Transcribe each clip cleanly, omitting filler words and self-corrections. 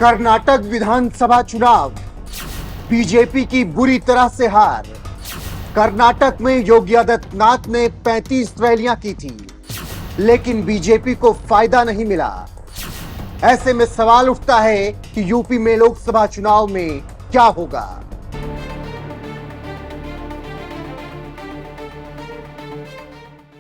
कर्नाटक विधानसभा चुनाव, बीजेपी की बुरी तरह से हार। कर्नाटक में योगी आदित्यनाथ ने 35 रैलियां की थी, लेकिन बीजेपी को फायदा नहीं मिला। ऐसे में सवाल उठता है कि यूपी में लोकसभा चुनाव में क्या होगा।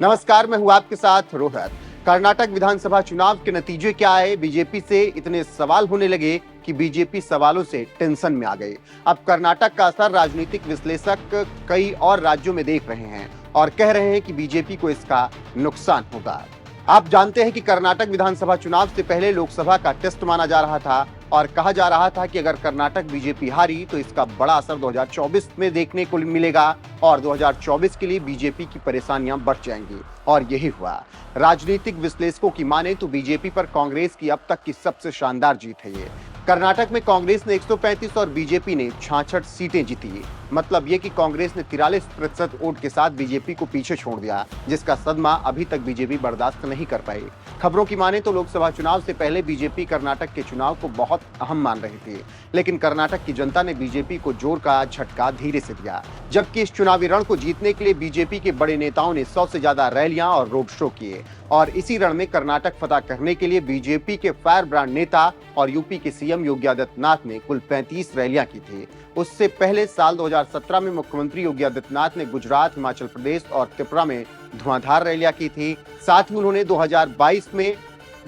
नमस्कार, मैं हूं आपके साथ रोहित। कर्नाटक विधानसभा चुनाव के नतीजे क्या आए? बीजेपी से इतने सवाल होने लगे कि बीजेपी सवालों से टेंशन में आ गई। अब कर्नाटक का असर राजनीतिक विश्लेषक कई और राज्यों में देख रहे हैं और कह रहे हैं कि बीजेपी को इसका नुकसान होगा। आप जानते हैं कि कर्नाटक विधानसभा चुनाव से पहले लोकसभा का टेस्ट माना जा रहा था और कहा जा रहा था कि अगर कर्नाटक बीजेपी हारी तो इसका बड़ा असर 2024 में देखने को मिलेगा और 2024 के लिए बीजेपी की परेशानियां बढ़ जाएंगी, और यही हुआ। राजनीतिक विश्लेषकों की माने तो बीजेपी पर कांग्रेस की अब तक की सबसे शानदार जीत है ये। कर्नाटक में कांग्रेस ने 135 और बीजेपी ने 66 सीटें जीती। मतलब ये कि कांग्रेस ने 43% वोट के साथ बीजेपी को पीछे छोड़ दिया, जिसका सदमा अभी तक बीजेपी बर्दाश्त नहीं कर पाई। खबरों की माने तो लोकसभा चुनाव से पहले बीजेपी कर्नाटक के चुनाव को बहुत अहम मान रही थी, लेकिन कर्नाटक की जनता ने बीजेपी को जोर का झटका धीरे से दिया। जबकि इस चुनावी रण को जीतने के लिए बीजेपी के बड़े नेताओं ने 100 से ज्यादा रैलियां और रोड शो किए, और इसी रण में कर्नाटक फतह करने के लिए बीजेपी के फायर ब्रांड नेता और यूपी के सीएम योगी आदित्यनाथ ने कुल 35 रैलियां की थी। उससे पहले साल 2017 में मुख्यमंत्री योगी आदित्यनाथ ने गुजरात, हिमाचल प्रदेश और त्रिपुरा में धुआंधार रैलियां की थी। साथ ही उन्होंने 2022 में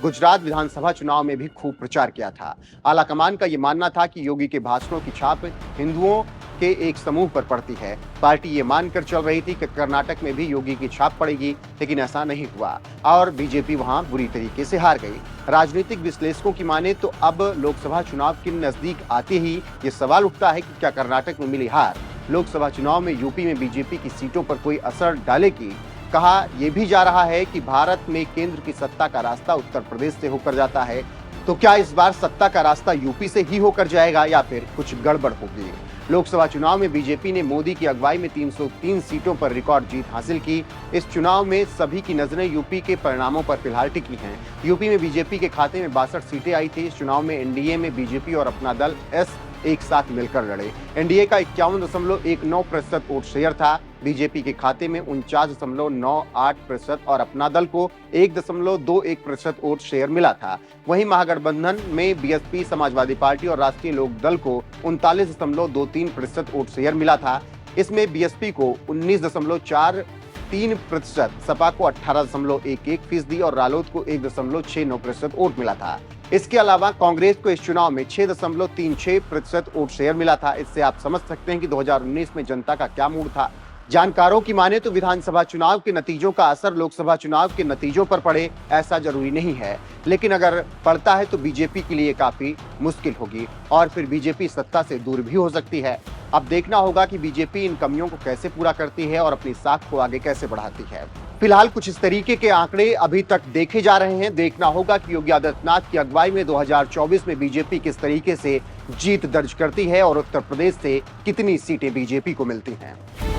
गुजरात विधानसभा चुनाव में भी खूब प्रचार किया था। आलाकमान का ये मानना था कि योगी के भाषणों की छाप हिंदुओं के एक समूह पर पड़ती है। पार्टी ये मानकर चल रही थी कि कर्नाटक में भी योगी की छाप पड़ेगी, लेकिन ऐसा नहीं हुआ और बीजेपी वहां बुरी तरीके से हार गई। राजनीतिक विश्लेषकों की माने तो अब लोकसभा चुनाव के नजदीक आते ही ये सवाल उठता है कि क्या कर्नाटक में मिली हार लोकसभा चुनाव में यूपी में बीजेपी की सीटों पर कोई असर डालेगी। कहा यह भी जा रहा है कि भारत में केंद्र की सत्ता का रास्ता उत्तर प्रदेश से होकर जाता है, तो क्या इस बार सत्ता का रास्ता यूपी से ही होकर जाएगा या फिर कुछ गड़बड़ होगी। लोकसभा चुनाव में बीजेपी ने मोदी की अगुवाई में 303 सीटों पर रिकॉर्ड जीत हासिल की। इस चुनाव में सभी की नजरें यूपी के परिणामों पर फिलहाल टिकी हैं। यूपी में बीजेपी के खाते में 62 सीटें आई थी। इस चुनाव में एनडीए में बीजेपी और अपना दल एस एक साथ मिलकर लड़े। एनडीए का 51.19% वोट शेयर था। बीजेपी के खाते में 49.98% और अपना दल को 1.21% वोट शेयर मिला था। वहीं महागठबंधन में बीएसपी, समाजवादी पार्टी और राष्ट्रीय लोक दल को 39.23% वोट शेयर मिला था। इसमें बीएसपी को 19.43%, सपा को 18.11% और रालोद को 1.69% वोट मिला था। इसके अलावा कांग्रेस को इस चुनाव में 6.36% वोट शेयर मिला था। इससे आप समझ सकते हैं कि 2019 में जनता का क्या मूड था। जानकारों की माने तो विधानसभा चुनाव के नतीजों का असर लोकसभा चुनाव के नतीजों पर पड़े ऐसा जरूरी नहीं है, लेकिन अगर पड़ता है तो बीजेपी के लिए काफी मुश्किल होगी और फिर बीजेपी सत्ता से दूर भी हो सकती है। अब देखना होगा कि बीजेपी इन कमियों को कैसे पूरा करती है और अपनी साख को आगे कैसे बढ़ाती है। फिलहाल कुछ इस तरीके के आंकड़े अभी तक देखे जा रहे हैं। देखना होगा कि योगी आदित्यनाथ की अगुवाई में 2024 में बीजेपी किस तरीके से जीत दर्ज करती है और उत्तर प्रदेश से कितनी सीटें बीजेपी को मिलती हैं।